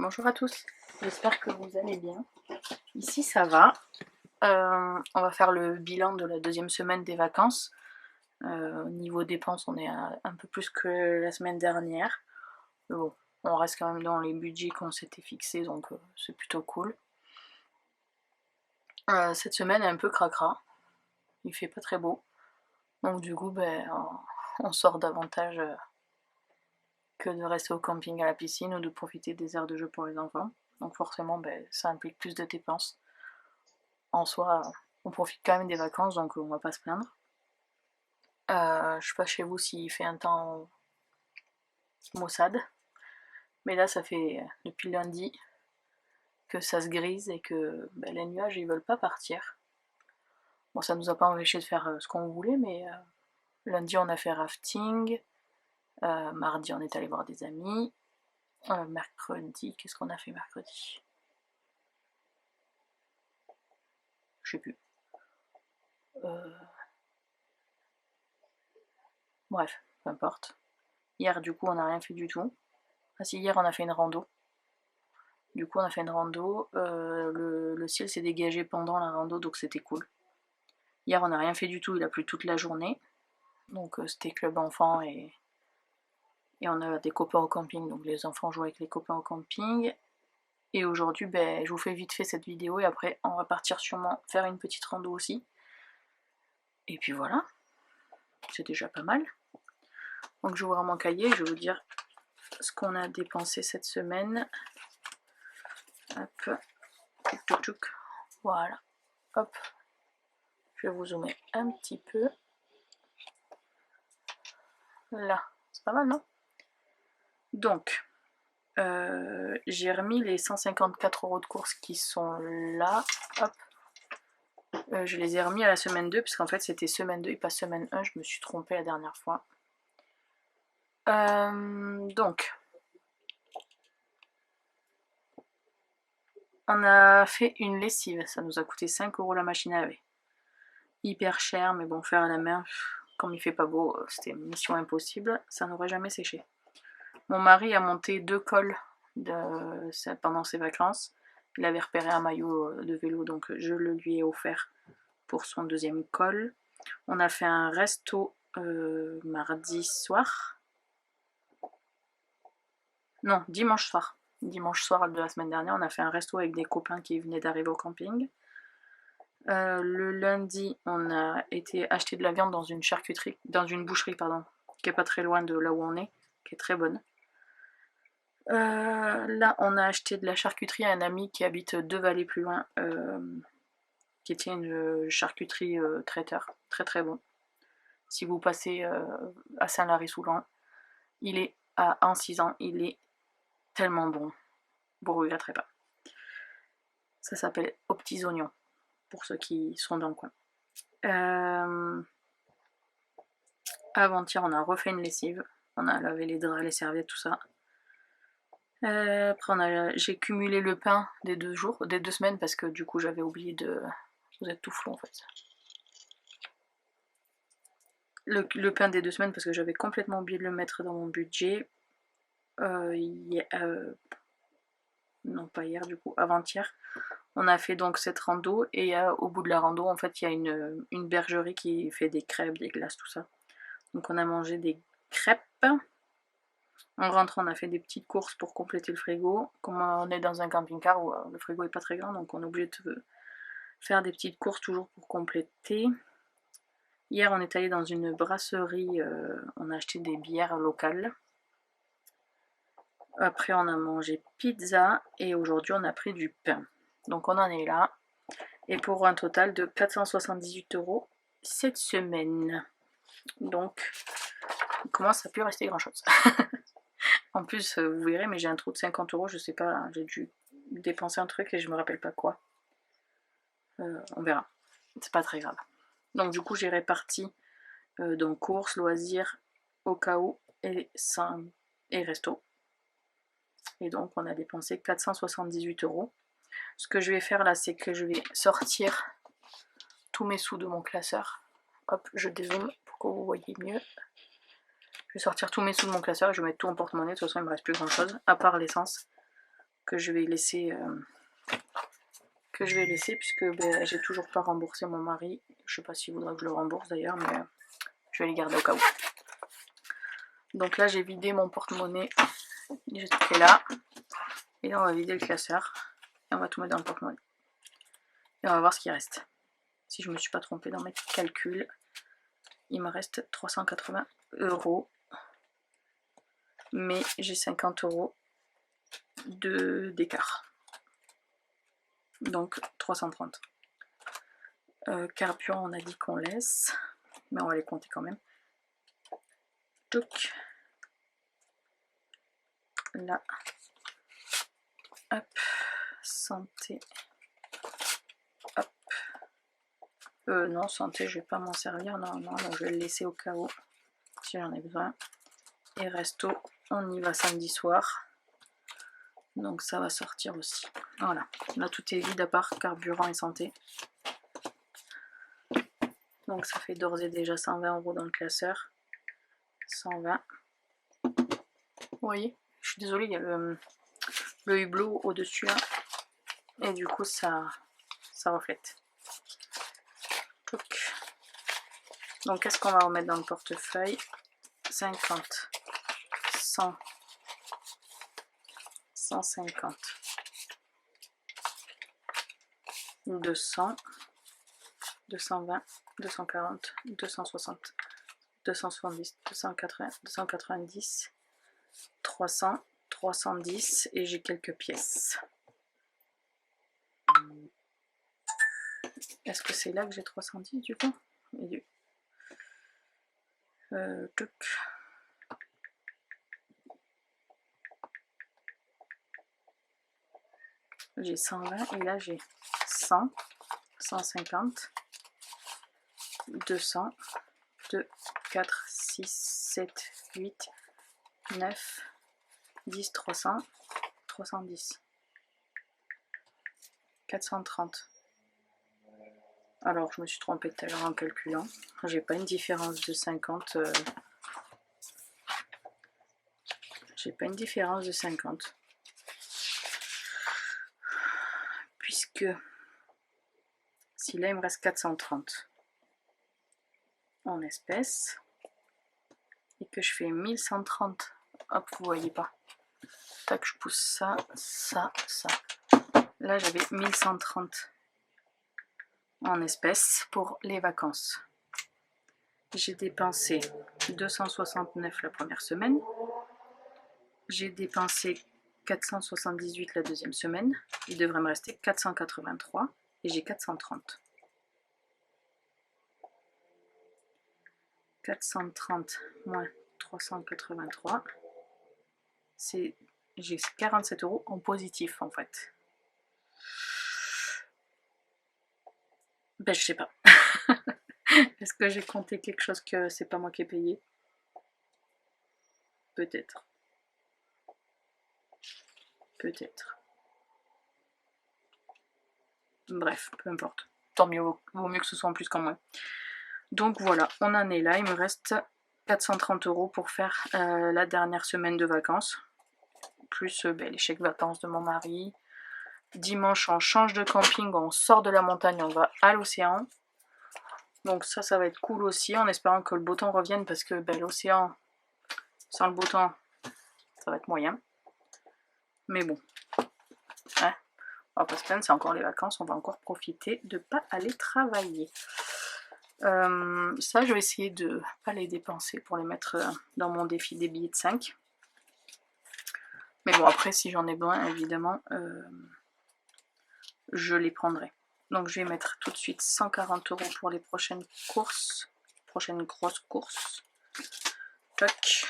Bonjour à tous, j'espère que vous allez bien. Ici ça va. On va faire le bilan de la deuxième semaine des vacances. Au niveau dépenses, on est à un peu plus que la semaine dernière. Mais bon, on reste quand même dans les budgets qu'on s'était fixés, donc c'est plutôt cool. Cette semaine est un peu cracra. Il fait pas très beau. Donc du coup, on sort davantage que de rester au camping à la piscine ou de profiter des aires de jeu pour les enfants. Donc forcément, ça implique plus de dépenses. En soi, on profite quand même des vacances, donc on va pas se plaindre. Je sais pas chez vous s'il fait un temps maussade, mais là ça fait depuis lundi que ça se grise et que les nuages ils veulent pas partir. Bon, ça nous a pas empêché de faire ce qu'on voulait, mais lundi on a fait rafting, mardi on est allé voir des amis, mercredi, qu'est-ce qu'on a fait mercredi? Je sais plus. Bref, peu importe. Hier du coup on n'a rien fait du tout. Ah si, hier on a fait une rando. Du coup on a fait une rando, le ciel s'est dégagé pendant la rando donc c'était cool. Hier on n'a rien fait du tout, il a plu toute la journée. Donc c'était club enfant et on a des copains au camping, donc les enfants jouent avec les copains au camping. Et aujourd'hui je vous fais vite fait cette vidéo et après on va partir sûrement faire une petite rando aussi. Et puis voilà, c'est déjà pas mal. Donc je vais ouvrir mon cahier et je vais vous dire ce qu'on a dépensé cette semaine. Hop, tchouk tchouk, voilà, hop. Je vais vous zoomer un petit peu. Là, c'est pas mal, non? Donc, j'ai remis les 154 € de course qui sont là. Hop. Je les ai remis à la semaine 2, parce qu'en fait c'était semaine 2 et pas semaine 1, je me suis trompée la dernière fois. Donc, on a fait une lessive, ça nous a coûté 5 € la machine à laver. Hyper cher, mais bon, faire à la main, comme il fait pas beau, c'était mission impossible, ça n'aurait jamais séché. Mon mari a monté 2 cols pendant ses vacances. Il avait repéré un maillot de vélo, donc je le lui ai offert pour son deuxième col. On a fait un resto mardi soir. Non, dimanche soir. Dimanche soir de la semaine dernière, on a fait un resto avec des copains qui venaient d'arriver au camping. Le lundi, on a été acheter de la viande dans une charcuterie, dans une boucherie, pardon, qui est pas très loin de là où on est, qui est très bonne. Là, on a acheté de la charcuterie à un ami qui habite 2 vallées plus loin, qui tient une charcuterie traiteur, très très bon. Si vous passez à Saint-Lary-Soulan, il est à 6 ans, il est tellement bon, vous ne regretterez pas. Ça s'appelle aux petits oignons, pour ceux qui sont dans le coin. Avant-hier, on a refait une lessive, on a lavé les draps, les serviettes, tout ça. Après, j'ai cumulé le pain des 2 semaines, parce que du coup j'avais oublié de... Vous êtes tout flou en fait. Le pain des 2 semaines parce que j'avais complètement oublié de le mettre dans mon budget. Non pas hier du coup, avant-hier. On a fait donc cette rando et au bout de la rando en fait il y a une bergerie qui fait des crêpes, des glaces, tout ça. Donc on a mangé des crêpes. En rentrant on a fait des petites courses pour compléter le frigo. Comme on est dans un camping-car où le frigo est pas très grand, donc on est obligé de faire des petites courses toujours pour compléter. Hier on est allé dans une brasserie, on a acheté des bières locales. Après on a mangé pizza et aujourd'hui on a pris du pain. Donc on en est là. Et pour un total de 478 € cette semaine. Donc il commence à plus rester grand chose. En plus vous verrez, mais j'ai un trou de 50 €, je sais pas, j'ai dû dépenser un truc et je me rappelle pas quoi. On verra, c'est pas très grave. Donc du coup j'ai réparti donc courses, loisirs, au cas où et resto. Et donc on a dépensé 478 €. Ce que je vais faire là, c'est que je vais sortir tous mes sous de mon classeur. Hop, je dézoome pour que vous voyez mieux. Je vais sortir tous mes sous de mon classeur et je vais mettre tout en porte-monnaie. De toute façon, il me reste plus grand chose, à part l'essence. que je vais laisser puisque ben, j'ai toujours pas remboursé mon mari. Je sais pas s'il voudra que je le rembourse d'ailleurs, mais je vais les garder au cas où. Donc là j'ai vidé mon porte-monnaie, j'ai tout fait là, et là on va vider le classeur et on va tout mettre dans le porte-monnaie et on va voir ce qui reste. Si je me suis pas trompée dans mes calculs, il me reste 380 €, mais j'ai 50 € d'écart, donc 330. Carburant on a dit qu'on laisse, mais on va les compter quand même. Touc. Là, hop, santé, hop, non santé je vais pas m'en servir, non, donc je vais le laisser au cas où si j'en ai besoin. Et resto, on y va samedi soir, donc ça va sortir aussi. Voilà, là tout est vide à part carburant et santé, donc ça fait d'ores et déjà 120 € dans le classeur. 120. Vous voyez, je suis désolée, il y a le hublot au-dessus là, et du coup ça reflète. Donc qu'est-ce qu'on va remettre dans le portefeuille? 50, 100, 150, 200, 220, 240, 260, 270, 280, 290, 300, 310 et j'ai quelques pièces. Est-ce que c'est là que j'ai 310 du coup? J'ai 120 et là j'ai 100, 150, 200, 2, 4, 6, 7, 8, 9, 10, 300, 310, 430. Alors je me suis trompée tout à l'heure en calculant, j'ai pas une différence de 50, j'ai pas une différence de 50, puisque si là il me reste 430 en espèces et que je fais 1130, hop vous voyez pas, tac je pousse ça, ça, ça, là j'avais 1130 en espèces pour les vacances. J'ai dépensé 269 la première semaine, j'ai dépensé 478 la deuxième semaine, il devrait me rester 483 et j'ai 430. 430 moins 383, j'ai 47 € en positif en fait. Ben je sais pas. Est-ce que j'ai compté quelque chose que c'est pas moi qui ai payé? Peut-être. Peut-être. Bref, peu importe. Tant mieux, vaut mieux que ce soit en plus qu'en moins. Donc voilà, on en est là. Il me reste 430 € pour faire la dernière semaine de vacances. Plus les chèques vacances de mon mari. Dimanche, on change de camping, on sort de la montagne, on va à l'océan. Donc ça va être cool aussi, en espérant que le beau temps revienne, parce que l'océan, sans le beau temps, ça va être moyen. Mais bon, hein, on va pas se plaindre, c'est encore les vacances, on va encore profiter de pas aller travailler. Ça, je vais essayer de pas les dépenser pour les mettre dans mon défi des billets de 5. Mais bon, après, si j'en ai besoin, évidemment, je les prendrai. Donc je vais mettre tout de suite 140 € pour les prochaines courses, prochaines grosses courses. Tac.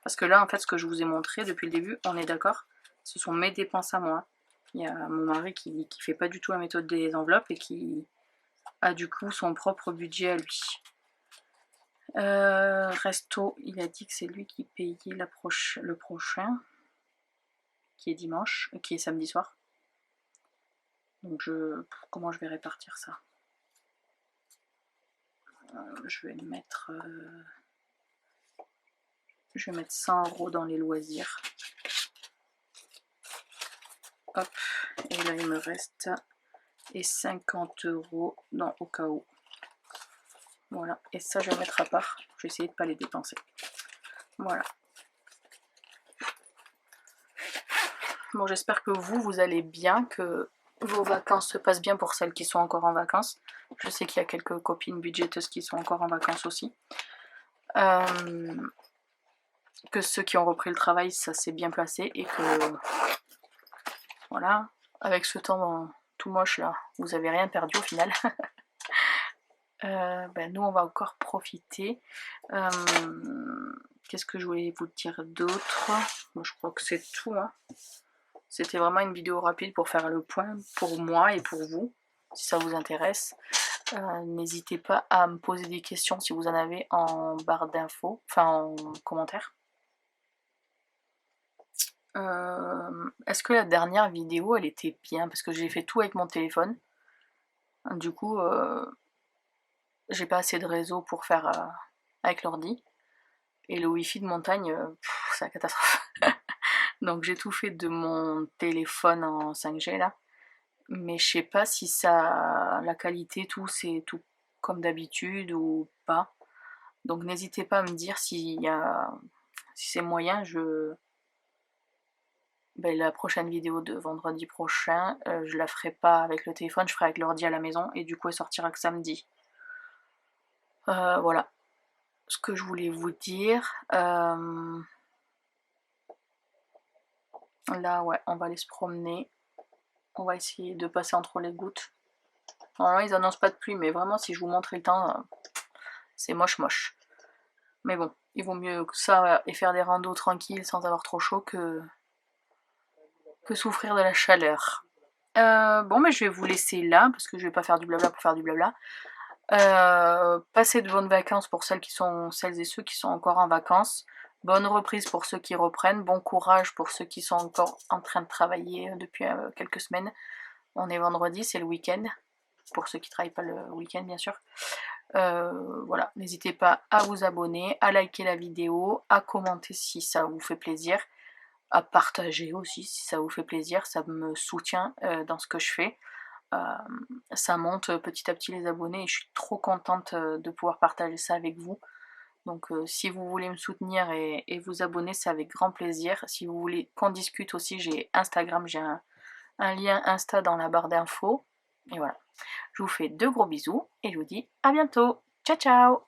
Parce que là, en fait, ce que je vous ai montré depuis le début, on est d'accord, ce sont mes dépenses à moi. Il y a mon mari qui fait pas du tout la méthode des enveloppes et qui a du coup son propre budget à lui. Resto, il a dit que c'est lui qui payait le prochain, qui est dimanche, qui est samedi soir. Donc comment je vais répartir ça? Je vais le mettre Je vais mettre 100 € dans les loisirs. Hop, et là il me reste et 50 € dans au cas où. Voilà, et ça je vais mettre à part. Je vais essayer de ne pas les dépenser. Voilà. Bon, j'espère que vous allez bien, que vos vacances se passent bien pour celles qui sont encore en vacances. Je sais qu'il y a quelques copines budgéteuses qui sont encore en vacances aussi. Que ceux qui ont repris le travail, ça s'est bien placé et que voilà, avec ce temps tout moche là, vous avez rien perdu au final. Nous on va encore profiter. Qu'est-ce que je voulais vous dire d'autre? Bon, je crois que c'est tout, hein. C'était vraiment une vidéo rapide pour faire le point pour moi et pour vous, si ça vous intéresse. N'hésitez pas à me poser des questions si vous en avez en barre d'infos, enfin en commentaire. Est-ce que la dernière vidéo elle était bien? Parce que j'ai fait tout avec mon téléphone. Du coup, j'ai pas assez de réseau pour faire avec l'ordi. Et le wifi de montagne, c'est la catastrophe. Donc j'ai tout fait de mon téléphone en 5G là. Mais je sais pas si ça, la qualité, tout c'est tout comme d'habitude ou pas. Donc n'hésitez pas à me dire si c'est moyen. La prochaine vidéo de vendredi prochain, je la ferai pas avec le téléphone, je ferai avec l'ordi à la maison et du coup elle sortira que samedi. Voilà ce que je voulais vous dire. Là ouais, on va aller se promener. On va essayer de passer entre les gouttes. Normalement ils annoncent pas de pluie, mais vraiment si je vous montrais le temps, c'est moche. Mais bon, il vaut mieux que ça et faire des randos tranquilles sans avoir trop chaud que souffrir de la chaleur. Bon, mais je vais vous laisser là, parce que je vais pas faire du blabla pour faire du blabla. Passez de bonnes vacances pour celles et ceux qui sont encore en vacances. Bonne reprise pour ceux qui reprennent. Bon courage pour ceux qui sont encore en train de travailler depuis quelques semaines. On est vendredi, c'est le week-end. Pour ceux qui travaillent pas le week-end, bien sûr. Voilà, n'hésitez pas à vous abonner, à liker la vidéo, à commenter si ça vous fait plaisir, à partager aussi si ça vous fait plaisir, ça me soutient dans ce que je fais. Ça monte petit à petit les abonnés et je suis trop contente de pouvoir partager ça avec vous. Donc si vous voulez me soutenir et vous abonner, c'est avec grand plaisir. Si vous voulez qu'on discute aussi, j'ai Instagram, j'ai un lien Insta dans la barre d'infos. Et voilà. Je vous fais de gros bisous et je vous dis à bientôt. Ciao ciao!